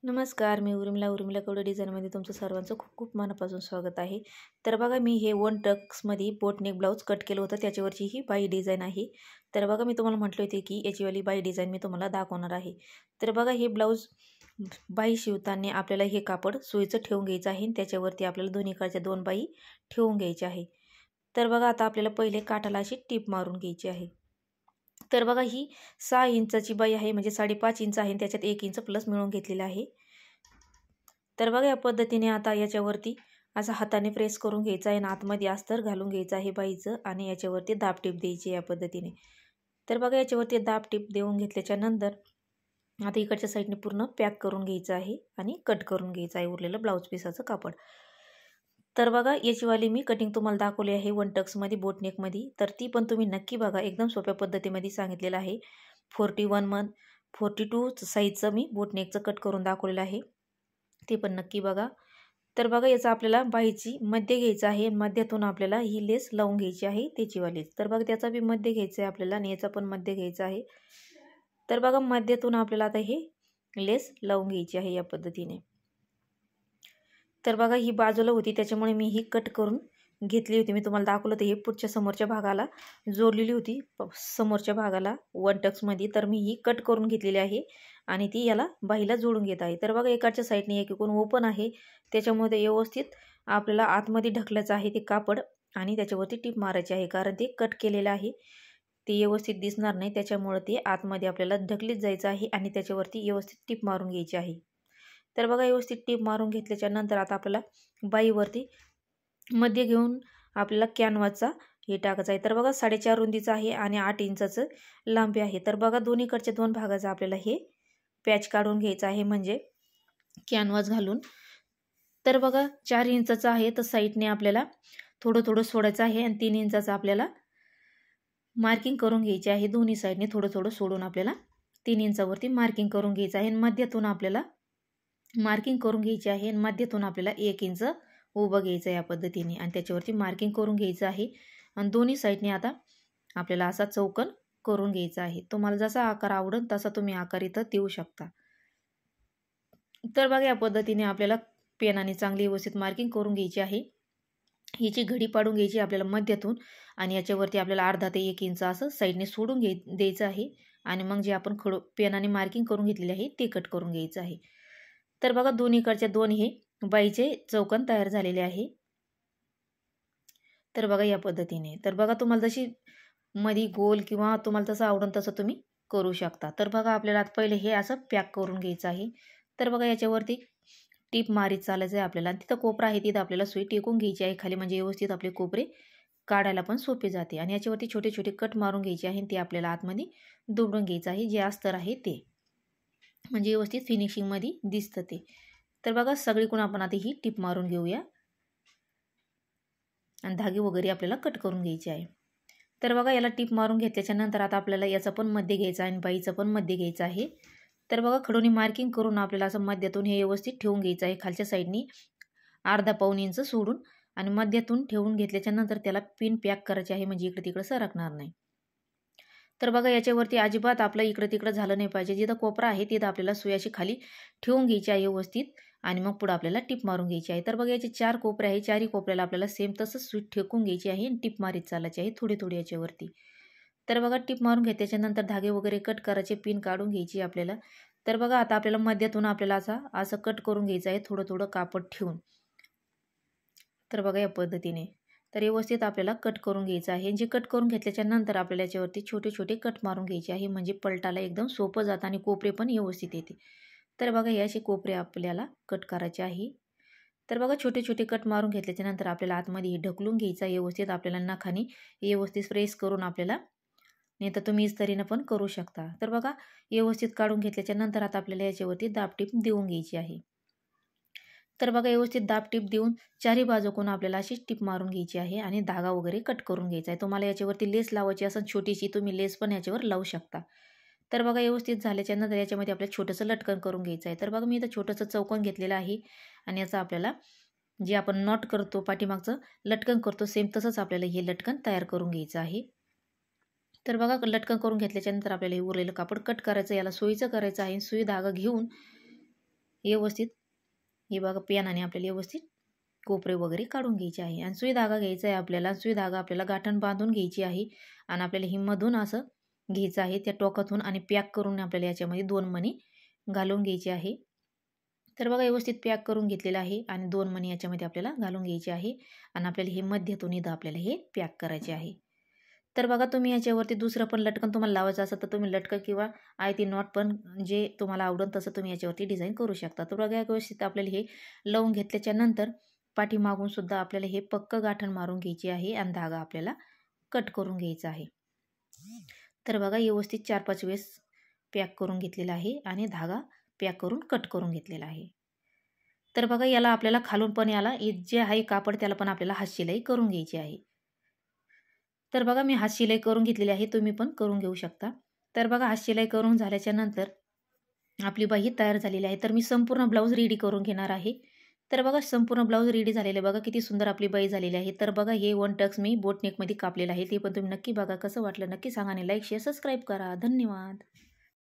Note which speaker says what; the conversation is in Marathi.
Speaker 1: नमस्कार, मी उर्मिला कवडे डिझाईनमध्ये तुमचं सर्वांचं खूप खूप मनापासून स्वागत आहे. तर बघा, मी हे वन टक्समध्ये बोटनेक ब्लाऊज कट केलं होतं, त्याच्यावरची ही बाई डिझाईन आहे. तर बघा, मी तुम्हाला म्हटले होते की याचीवाली बाई डिझाईन मी तुम्हाला दाखवणार आहे. तर बघा, हे ब्लाऊज बाई शिवताना आपल्याला हे कापड सुईचं ठेवून घ्यायचं आहे आणि त्याच्यावरती आपल्याला दोन्हीकडच्या दोन बाई ठेवून घ्यायच्या आहे. तर बघा, आता आपल्याला पहिले काठाला अशी टीप मारून घ्यायची आहे. तर बघा, ही 6 इंचाची बाई आहे, म्हणजे 5.5 इंच आहे आणि त्याच्यात 1 इंच प्लस मिळून घेतलेला आहे. तर बघा, या पद्धतीने आता याच्यावरती असं हाताने प्रेस करून घ्यायचं आहे आणि आतमध्ये अस्तर घालून घ्यायचं आहे बाईचं आणि याच्यावरती दाब टीप द्यायची या पद्धतीने. तर बघा, याच्यावरती दाब टीप देऊन घेतल्याच्या नंतर आता इकडच्या साईडने पूर्ण पॅक करून घ्यायचं आहे आणि कट करून घ्यायचं आहे उरलेलं ब्लाऊज पीसाचं कापड. तर बघा, याचीवाली मी कटिंग तुम्हाला दाखवली आहे वन टक्समध्ये बोटनेकमध्ये. तर ती पण तुम्ही नक्की बघा, एकदम सोप्या पद्धतीमध्ये सांगितलेलं आहे. 42 साईजचं मी बोटनेकचं कट करून दाखवलेलं आहे, ते पण नक्की बघा. तर बघा, याचं आपल्याला बाईची मध्य घ्यायचं आहे आणि मध्यातून आपल्याला ही लेस लावून घ्यायची आहे त्याचीवालीच. तर बघा, त्याचा बी मध्य घ्यायचं आहे आपल्याला आणि याचा पण मध्य घ्यायचा आहे. तर बघा, मध्यातून आपल्याला आता हे लेस लावून घ्यायची आहे या पद्धतीने. तर बघा, ही बाजूला होती त्याच्यामुळे मी ही कट करून घेतली होती. मी तुम्हाला दाखवलं होतं, हे पुढच्या समोरच्या भागाला जोडलेली होती समोरच्या भागाला वन टक्समध्ये. तर मी ही कट करून घेतलेली आहे आणि ती याला बाईला जोडून घेत आहे. तर बघा, एकाच्या साईडने एक एकूण ओपन आहे, त्याच्यामध्ये व्यवस्थित आपल्याला आतमध्ये ढकलायचं आहे ते कापड आणि त्याच्यावरती टीप मारायची आहे, कारण ते कट केलेलं आहे, ते व्यवस्थित दिसणार नाही. त्याच्यामुळे ते आतमध्ये आपल्याला ढकलीत जायचं आहे आणि त्याच्यावरती व्यवस्थित टीप मारून घ्यायची आहे. तर बघा, व्यवस्थित टीप मारून घेतल्याच्या नंतर आता आपल्याला बाईवरती मध्ये घेऊन आपल्याला कॅनव्हाचा हे टाकायचं आहे. तर बघा, 4.5 रुंदीचं आहे आणि 8 इंचाचं लांबी आहे. तर बघा, दोन्हीकडच्या दोन भागाचं आपल्याला हे पॅच काढून घ्यायचं आहे, म्हणजे कॅनव्हास घालून. तर बघा, 4 इंचाचं आहे, तर साईडने आपल्याला थोडं थोडं सोडायचं आहे आणि 3 इंचाचं आपल्याला मार्किंग करून घ्यायची आहे. दोन्ही साईडने थोडं थोडं सोडून आपल्याला 3 इंचावरती मार्किंग करून घ्यायचं आहे आणि मध्यातून आपल्याला मार्किंग करून घ्यायची आहे आणि मध्यातून आपल्याला 1 इंच उभं घ्यायचं आहे या पद्धतीने आणि त्याच्यावरती मार्किंग करून घ्यायचं आहे. आणि दोन्ही साईडने आता आपल्याला असा चौकोन करून घ्यायचा आहे. तुम्हाला जसा आकार आवडेल तसा तुम्ही आकार इथं देऊ शकता. तर बघा, या पद्धतीने आपल्याला पेनाने चांगली व्यवस्थित मार्किंग करून घ्यायची आहे. हिची घडी पाडून घ्यायची आपल्याला मध्यातून आणि याच्यावरती आपल्याला अर्धा ते 1 इंच असं साईडने सोडून द्यायचं आहे आणि मग जे आपण पेनाने मार्किंग करून घेतलेले आहे ते कट करून घ्यायचं आहे. तर बघा, दोन्हीकडच्या दोन हे बाईचे चौकोन तयार झालेले आहे. तर बघा, या पद्धतीने. तर बघा, तुम्हाला जशी मध्ये गोल किंवा तुम्हाला तसं आवडेल तसं तुम्ही करू शकता. तर बघा, आपल्याला आता पहिले हे असं पॅक करून घ्यायचं आहे. तर बघा, याच्यावरती टीप मारीत चालायचं आहे आपल्याला. तिथं कोपरा आहे, तिथं आपल्याला सुई टेकून घ्यायची आहे खाली, म्हणजे व्यवस्थित आपले कोपरे काढायला पण सोपे जाते. आणि याच्यावरती छोटे छोटे कट मारून घ्यायचे आहे, ते आपल्याला आतमध्ये दुबडून घ्यायचं आहे, जे अस्तर आहे ते, म्हणजे व्यवस्थित फिनिशिंगमध्ये दिसतं ते. तर बघा, सगळीकडून आपण आता ही टीप मारून घेऊया आणि धागे वगैरे आपल्याला कट करून घ्यायचे आहे. तर बघा, याला टीप मारून घेतल्याच्या नंतर आता आपल्याला याचा पण मध्ये घ्यायचा आहे आणि बाईचं पण मध्ये घ्यायचं आहे. तर बघा, खडूनी मार्किंग करून आपल्याला असं मध्यातून हे व्यवस्थित ठेवून घ्यायचं आहे खालच्या साईडनी अर्धा पाऊण इंच सोडून आणि मध्यातून ठेवून घेतल्याच्या नंतर त्याला पिन पॅक करायची आहे, म्हणजे इकडे तिकडे सरकणार नाही. तर बघा, याच्यावरती अजिबात आपलं इकडं तिकडं झालं नाही पाहिजे. जिथं कोपरा आहे तिथं आपल्याला सुयाशी खाली ठेवून घ्यायची आहे व्यवस्थित आणि मग पुढे आपल्याला टीप मारून घ्यायची आहे. तर बघा, याचे 4 कोपरे आहे, 4ही कोपऱ्याला आपल्याला सेम तसंच सुई ठेकून घ्यायची आहे आणि टीप मारीत चालायची आहे थोडी थोडी याच्यावरती. तर बघा, टीप मारून घेतल्याच्या नंतर धागे वगैरे कट करायचे, पिन काढून घ्यायची आपल्याला. तर बघा, आता आपल्याला मध्यातून आपल्याला असं कट करून घ्यायचं आहे थोडं थोडं कापड ठेवून. तर बघा, या पद्धतीने. तर व्यवस्थित आपल्याला कट करून घ्यायचं आहे. जे कट करून घेतल्याच्या नंतर आपल्याला याच्यावरती छोटे छोटे कट मारून घ्यायचे आहे, म्हणजे पलटाला एकदम सोपं जातं आणि कोपरे पण व्यवस्थित येते. तर बघा, हे असे कोपरे आपल्याला कट करायचे आहे. तर बघा, छोटे छोटे कट मारून घेतल्याच्या नंतर आपल्याला आतमध्ये ढकलून घ्यायचं आहे व्यवस्थित. आपल्याला नखाने व्यवस्थित प्रेस करून आपल्याला, नाही तर तुम्ही इस्त्रीनं पण करू शकता. तर बघा, व्यवस्थित काढून घेतल्याच्या नंतर आता आपल्याला याच्यावरती दाब टीप देऊन घ्यायची आहे. तर बघा, व्यवस्थित दाब टीप देऊन चारही बाजूकडून आपल्याला अशी टीप मारून घ्यायची आहे आणि धागा वगैरे कट करून घ्यायचा आहे. तुम्हाला याच्यावरती लेस लावायची असेल छोटीशी, तुम्ही लेस पण याच्यावर लावू शकता. तर बघा, व्यवस्थित झाल्याच्या नंतर याच्यामध्ये आपल्याला छोटंसं लटकन करून घ्यायचं आहे. तर बघा, मी इथं छोटंसं चौकोन घेतलेलं आहे आणि याचा आपल्याला जे आपण नॉट करतो पाठीमागचं लटकन करतो सेम तसंच आपल्याला हे लटकन तयार करून घ्यायचं आहे. तर बघा, लटकन करून घेतल्याच्या नंतर आपल्याला हे उरलेलं कापड कट करायचं, याला सुईचं करायचं आहे. सुई धागा घेऊन व्यवस्थित हे बघा पेनाने आपल्याला व्यवस्थित कोपरे वगैरे काढून घ्यायचे आहे. आणि सुई धागा घ्यायचा आहे आपल्याला. सुई धागा आपल्याला गाठण बांधून घ्यायची आहे आणि आपल्याला हिममधून असं घ्यायचं आहे त्या टोकातून आणि पॅक करून आपल्याला याच्यामध्ये 2 मणी घालून घ्यायचे आहे. तर बघा व्यवस्थित पॅक करून घेतलेलं आहे आणि 2 मणी याच्यामध्ये आपल्याला घालून घ्यायचे आहे आणि आपल्याला हे मध्यतून इथं आपल्याला हे पॅक करायचे आहे. तर बघा तुम्ही याच्यावरती दुसरं पण लटकन तुम्हाला लावायचं असेल तर तुम्ही लटकन किंवा आयती नॉट पण जे तुम्हाला आवडेल तसं तुम्ही याच्यावरती डिझाईन करू शकता. तर बघा व्यवस्थित आपल्याला हे लावून घेतल्याच्या नंतर पाठीमागून सुद्धा आपल्याला हे पक्क गाठण मारून घ्यायची आहे आणि धागा आपल्याला कट करून घ्यायचा आहे. तर बघा व्यवस्थित 4-5 वेळेस पॅक करून घेतलेला आहे आणि धागा पॅक करून कट करून घेतलेला आहे. तर बघा याला आपल्याला खालून पण याला जे आहे कापड त्याला पण आपल्याला हात शिलाई करून घ्यायची आहे. तर बघा मी हात शिलाई करून घेतलेली आहे, तुम्ही पण करून घेऊ शकता. तर बघा हात शिलाई करून झाल्याच्या नंतर आपली बाई तयार झालेली आहे. तर मी संपूर्ण ब्लाऊज रेडी करून घेणार आहे. तर बघा संपूर्ण ब्लाऊज रेडी झालेले बघा किती सुंदर आपली बाई झालेली आहे. तर बघा हे 1 टक्स मी बोट नेकमध्ये कापलेलं आहे. ते पण तुम्ही नक्की बघा कसं वाटलं नक्की सांगा आणि लाईक शेअर सबस्क्राईब करा. धन्यवाद.